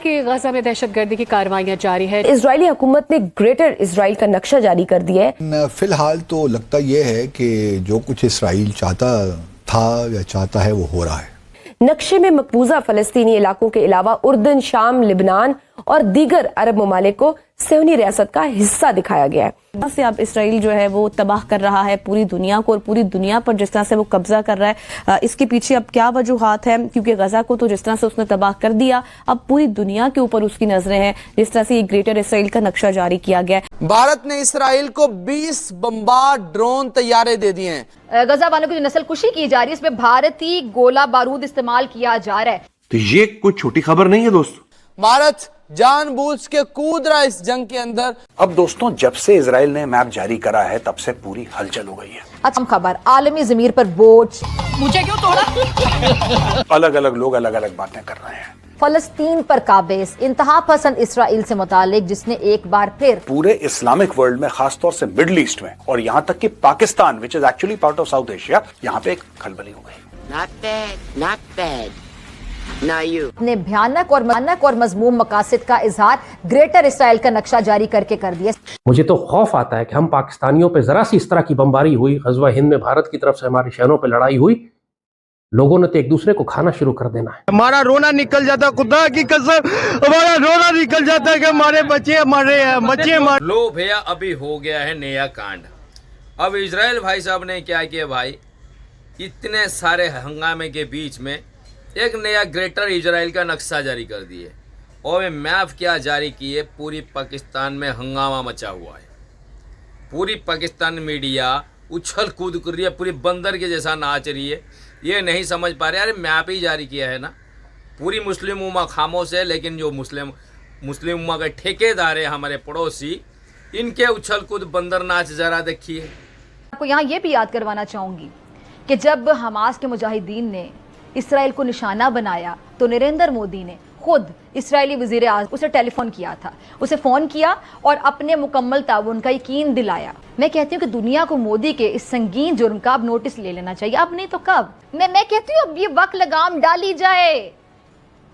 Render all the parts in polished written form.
की गजा में दहशतगर्दी की कार्रवाइयां जारी है। इजरायली हुकूमत ने ग्रेटर इजराइल का नक्शा जारी कर दिया है। फिलहाल तो लगता यह है कि जो कुछ इसराइल चाहता था या चाहता है वो हो रहा है। नक्शे में मकबूजा फलस्तीनी इलाकों के अलावा उर्दन, शाम, लिबनान और दीगर अरब ममालिक को सेहूनी रियासत का हिस्सा दिखाया गया है। से अब इसराइल जो है वो तबाह कर रहा है पूरी दुनिया को, और पूरी दुनिया पर जिस तरह से वो कब्जा कर रहा है, इसके पीछे अब क्या वजूहात हैं? क्योंकि गजा को तो जिस तरह से उसने तबाह कर दिया, अब पूरी दुनिया के ऊपर उसकी नजरें हैं। जिस तरह से ये ग्रेटर इसराइल का नक्शा जारी किया गया है। भारत ने इसराइल को 20 बमबार ड्रोन तैयारे दे दिए हैं। गजा वालों की जो नस्लकुशी की जा रही है, इसमें भारतीय गोला बारूद इस्तेमाल किया जा रहा है। तो ये कोई छोटी खबर नहीं है दोस्तों। भारत जानबूझ के कूद रहा है इस जंग के अंदर। अब दोस्तों, जब से इजराइल ने मैप जारी करा है तब से पूरी हलचल हो गई है। अच्छा खबर, आलमी जमीर पर बोझ, मुझे क्यों तोड़ा? अलग अलग लोग अलग अलग बातें कर रहे हैं। फलस्तीन पर काबिज इंतहा पसंद इसराइल से मुतालिक, जिसने एक बार फिर पूरे इस्लामिक वर्ल्ड में, खासतौर से मिडिल ईस्ट में और यहाँ तक कि Pakistan, which is actually part of south Asia, यहाँ पे एक खलबली हो गई। not bad. अपने भयानक और मजमूम मकासद का इजहार ग्रेटर इसराइल का नक्शा जारी करके कर दिया। मुझे तो खौफ आता है कि हम पाकिस्तानियों पे जरा सी इस तरह की बमबारी हुई, गज़वा हिंद में भारत की तरफ से हमारे शहरों पे लड़ाई हुई, लोगों ने तो एक दूसरे को खाना शुरू कर देना है। हमारा रोना निकल जाता, खुदा की कसम हमारा रोना निकल जाता है कि हमारे बच्चे मारे लो भैया, अभी हो गया है नया कांड। अब इजराइल भाई साहब ने क्या किया भाई, इतने सारे हंगामे के बीच में एक नया ग्रेटर इजराइल का नक्शा जारी कर दिए, और मैप क्या जारी किए, पूरी पाकिस्तान में हंगामा मचा हुआ है। पूरी पाकिस्तान मीडिया उछल कूद कर रही है, पूरी बंदर के जैसा नाच रही है। ये नहीं समझ पा रहे, अरे मैप ही जारी किया है ना। पूरी मुस्लिम उम्मा खामोश है, लेकिन जो मुस्लिम उम्मा के ठेकेदार है हमारे पड़ोसी, इनके उछल कूद बंदर नाच जरा देखिए। आपको यहाँ ये भी याद करवाना चाहूँगी कि जब हमास के मुजाहिदीन ने इसराइल को निशाना बनाया, तो नरेंद्र मोदी ने खुद इसराइली वजीर आज़म उसे टेलीफोन किया था, उसे फ़ोन किया और अपने मुकम्मल ताउन का यकीन दिलाया। मैं कहती हूँ कि दुनिया को मोदी के इस संगीन जुर्म का अब नोटिस ले लेना चाहिए, अब नहीं तो कब। मैं कहती हूँ अब ये वक्त लगाम डाली जाए,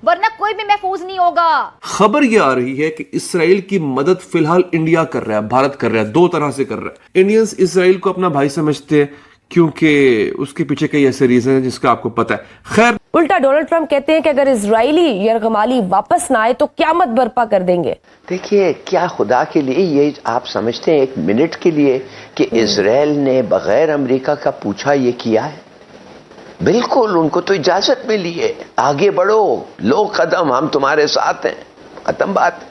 वरना कोई भी महफूज नहीं होगा। खबर ये आ रही है कि इसराइल की मदद फिलहाल इंडिया कर रहा है, भारत कर रहा है, दो तरह से कर रहा है। इंडियंस इसराइल को अपना भाई समझते हैं, क्योंकि उसके पीछे कई ऐसे रीजन हैं जिसका आपको पता है। खैर, उल्टा डोनाल्ड ट्रंप कहते हैं कि अगर इजरायली यरगमाली वापस ना आए तो क़यामत बर्पा कर देंगे। देखिए, क्या खुदा के लिए ये आप समझते हैं एक मिनट के लिए कि इजराइल ने बगैर अमेरिका का पूछा ये किया है? बिल्कुल, उनको तो इजाजत मिली है, आगे बढ़ो, लो कदम, हम तुम्हारे साथ हैं, खत्म बात।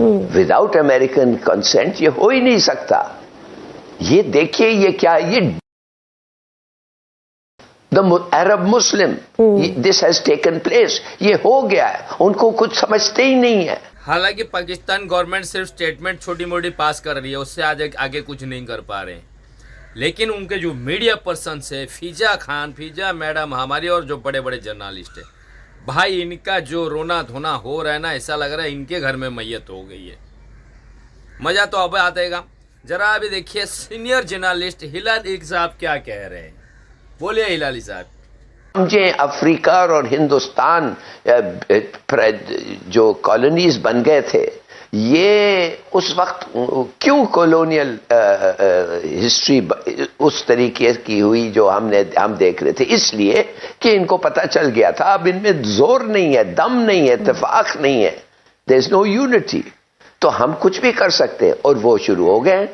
विदाउट अमेरिकन कंसेंट ये हो ही नहीं सकता। ये देखिए, ये क्या, ये The Arab Muslim, this has taken place, ये हो गया है, उनको कुछ समझते ही नहीं है। हालांकि पाकिस्तान गवर्नमेंट सिर्फ स्टेटमेंट छोटी मोटी पास कर रही है, उससे आगे कुछ नहीं कर पा रहे। लेकिन उनके जो मीडिया पर्सन है, फिजा मैडम हमारी, और जो बड़े बड़े जर्नलिस्ट है भाई, इनका जो रोना धोना हो रहा है ना, ऐसा लग रहा है इनके घर में मैयत हो गई है। मजा तो अब आएगा। जरा अभी देखिए सीनियर जर्नलिस्ट हिलाल साहब क्या कह रहे हैं, बोलिए हिलाली साहब। समझे, अफ्रीका और हिंदुस्तान जो कॉलोनीज बन गए थे, ये उस वक्त क्यों कॉलोनियल हिस्ट्री उस तरीके की हुई जो हम देख रहे थे? इसलिए कि इनको पता चल गया था अब इनमें जोर नहीं है, दम नहीं है, इत्तेफाक नहीं है, देयर इज नो यूनिटी, तो हम कुछ भी कर सकते हैं, और वो शुरू हो गए।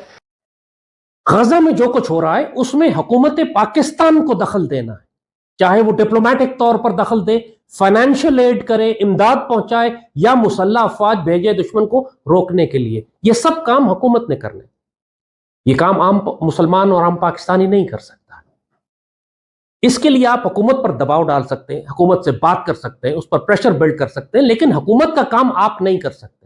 गजा में जो कुछ हो रहा है उसमें हुकूमत पाकिस्तान को दखल देना है, चाहे वो डिप्लोमेटिक तौर पर दखल दे, फाइनेंशियल एड करे, इमदाद पहुंचाए, या मुसल्लह अफवाज भेजे दुश्मन को रोकने के लिए। ये सब काम हुकूमत ने करने, ये काम आम मुसलमान और आम पाकिस्तानी नहीं कर सकता। इसके लिए आप हुकूमत पर दबाव डाल सकते हैं, हुकूमत से बात कर सकते हैं, उस पर प्रेशर बिल्ड कर सकते हैं, लेकिन हुकूमत का काम आप नहीं कर सकते।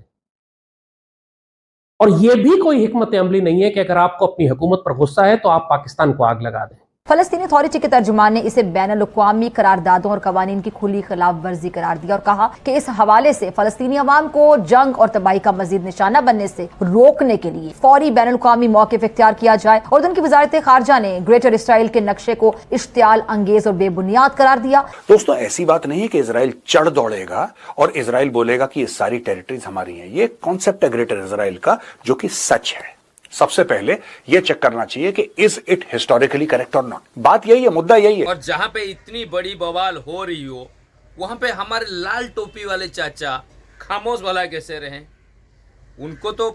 और यह भी कोई हिकमत अमली नहीं है कि अगर आपको अपनी हुकूमत पर गुस्सा है तो आप पाकिस्तान को आग लगा दें। फलस्तीनी अथॉरिटी के तर्जुमान ने इसे बैनुल-अक़वामी करारदादों और कवानीन की खुली खिलाफ वर्जी करार दिया और कहा कि इस हवाले से फलस्तीनी अवाम को जंग और तबाही का मजीद निशाना बनने से रोकने के लिए फौरी बैनुल-अक़वामी मौक़िफ़ इख्तियार किया जाए। और उनकी वज़ारत ख़ारजा ने ग्रेटर इसराइल के नक्शे को इश्तियाल अंगेज और बेबुनियाद करार दिया। दोस्तों, ऐसी बात नहीं है कि इजराइल चढ़ दौड़ेगा और इजराइल बोलेगा कि ये सारी टेरिटरीज हमारी हैं। ये कॉन्सेप्ट है ग्रेटर इजराइल का, जो कि सच है। सबसे पहले यह चेक करना चाहिए कि इज इट हिस्टोरिकली करेक्ट और नॉट। बात यही है, मुद्दा यही है। और जहां पे इतनी बड़ी बवाल हो रही हो, वहां पे हमारे लाल टोपी वाले चाचा खामोश भला कैसे रहे? उनको तो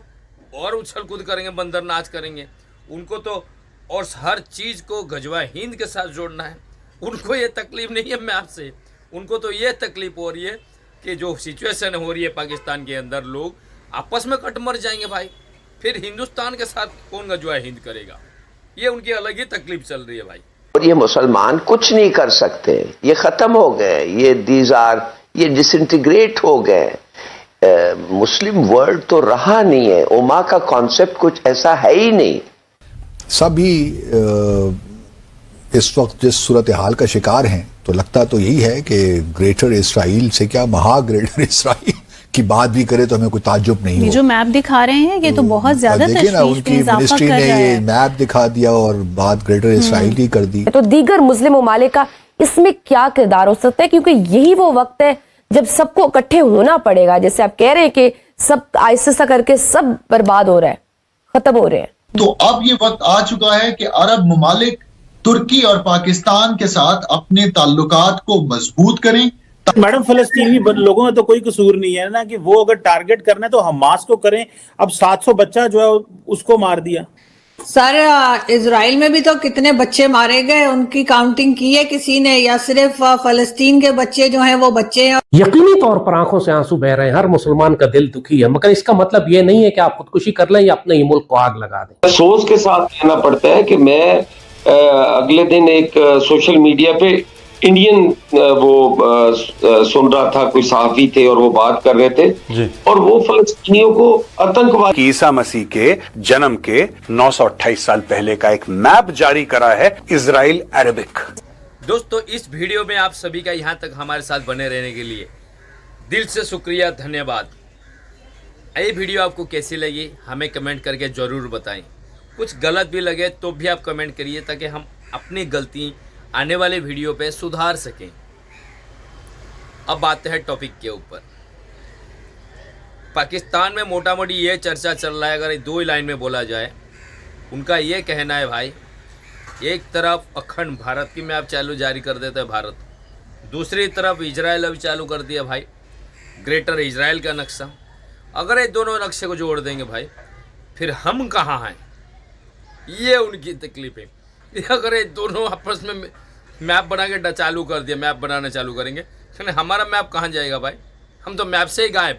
और उछल कूद करेंगे, बंदर नाच करेंगे। उनको तो और हर चीज को गजवा हिंद के साथ जोड़ना है। उनको ये तकलीफ नहीं है मैप से, उनको तो ये तकलीफ हो रही है कि जो सिचुएशन हो रही है पाकिस्तान के अंदर, लोग आपस में कट मर जाएंगे भाई। फिर हिंदुस्तान के साथ कौन गजवा हिंद करेगा? ये उनकी अलग ही तकलीफ चल रही है भाई। और ये मुसलमान कुछ नहीं कर सकते, ये खत्म हो गए, ये डिसइंटीग्रेट हो गए। मुस्लिम वर्ल्ड तो रहा नहीं है, उमा का कॉन्सेप्ट कुछ ऐसा है ही नहीं। सभी इस वक्त जिस सूरत हाल का शिकार हैं, तो लगता तो यही है कि ग्रेटर इसराइल से क्या महा ग्रेटर इसराइल की बात भी करे तो हमें कोई ताज्जुब नहीं ये जो मैप दिखा रहे हैं ये तो बहुत ज्यादा देखिए ना, उनकी मिनिस्ट्री ने ये मैप दिखा दिया और बात ग्रेटर इसराइल की कर दी। तो दीगर मुस्लिम ममालिक का इसमें क्या किरदार हो सकता है, क्योंकि यही वो वक्त है जब सबको इकट्ठे होना पड़ेगा। जैसे आप कह रहे हैं कि सब आहिस्ता करके सब बर्बाद हो रहा है, खत्म हो रहे हैं। तो अब ये वक्त आ चुका है कि अरब ममालिक तुर्की और पाकिस्तान के साथ अपने ताल्लुकात को मजबूत करें। मैडम, फलस्तीनी लोगों में तो कोई कसूर नहीं है ना कि वो अगर टारगेट करना है तो हमास को करें। अब 700 बच्चा जो है उसको मार दिया। सर, इजराइल में भी तो कितने बच्चे मारे गए, उनकी काउंटिंग की है किसी ने, या सिर्फ फलस्तीन के बच्चे जो हैं वो बच्चे हैं? यकीनी तौर पर आंखों से आंसू बह रहे हैं, हर मुसलमान का दिल दुखी है, मगर इसका मतलब ये नहीं है कि आप खुदकुशी कर लें या अपने ही मुल्क को आग लगा दें। सोच के साथ कहना पड़ता है कि मैं अगले दिन एक सोशल मीडिया पे इंडियन सुन रहा था, कोई सहाफी थे और वो बात कर रहे थे जी। और वो फलस्तीनियों को आतंकवाद, ईसा मसीह के जन्म के 928 साल पहले का एक मैप जारी करा है इजराइल अरबिक। दोस्तों, इस वीडियो में आप सभी का यहाँ तक हमारे साथ बने रहने के लिए दिल से शुक्रिया, धन्यवाद। ये वीडियो आपको कैसी लगी हमें कमेंट करके जरूर बताएं। कुछ गलत भी लगे तो भी आप कमेंट करिए ताकि हम अपनी गलती आने वाले वीडियो पे सुधार सकें। अब आते हैं टॉपिक के ऊपर। पाकिस्तान में मोटा मोटी ये चर्चा चल रहा है, अगर दो ही लाइन में बोला जाए, उनका ये कहना है भाई, एक तरफ अखंड भारत की मैप चालू जारी कर देता है भारत, दूसरी तरफ इजराइल अभी चालू कर दिया भाई ग्रेटर इजराइल का नक्शा। अगर ये दोनों नक्शे को जोड़ देंगे भाई, फिर हम कहाँ हैं? ये उनकी तकलीफ है। अगर ये दोनों आपस में मैप बना के चालू कर दिया, मैप बनाना चालू करेंगे, तो हमारा मैप कहाँ जाएगा भाई? हम तो मैप से ही गायब।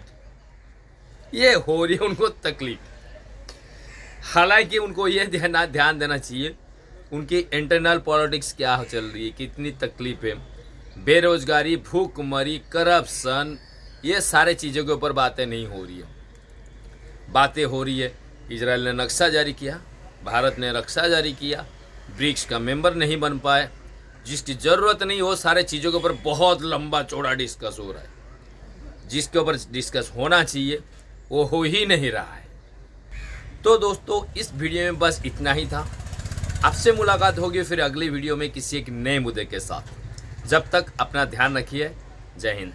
ये हो रही है उनको तकलीफ। हालांकि उनको ये ध्यान देना चाहिए उनकी इंटरनल पॉलिटिक्स क्या चल रही है, कितनी तकलीफ है, बेरोजगारी, भूखमरी, करप्शन, ये सारे चीज़ों के ऊपर बातें नहीं हो रही है। बातें हो रही है इजराइल ने नक्शा जारी किया, भारत ने नक्शा जारी किया, ब्रिक्स का मेंबर नहीं बन पाए, जिसकी ज़रूरत नहीं हो सारे चीज़ों के ऊपर बहुत लंबा चौड़ा डिस्कस हो रहा है। जिसके ऊपर डिस्कस होना चाहिए वो हो ही नहीं रहा है। तो दोस्तों, इस वीडियो में बस इतना ही था। आपसे मुलाकात होगी फिर अगली वीडियो में किसी एक नए मुद्दे के साथ। जब तक अपना ध्यान रखिए। जय हिंद।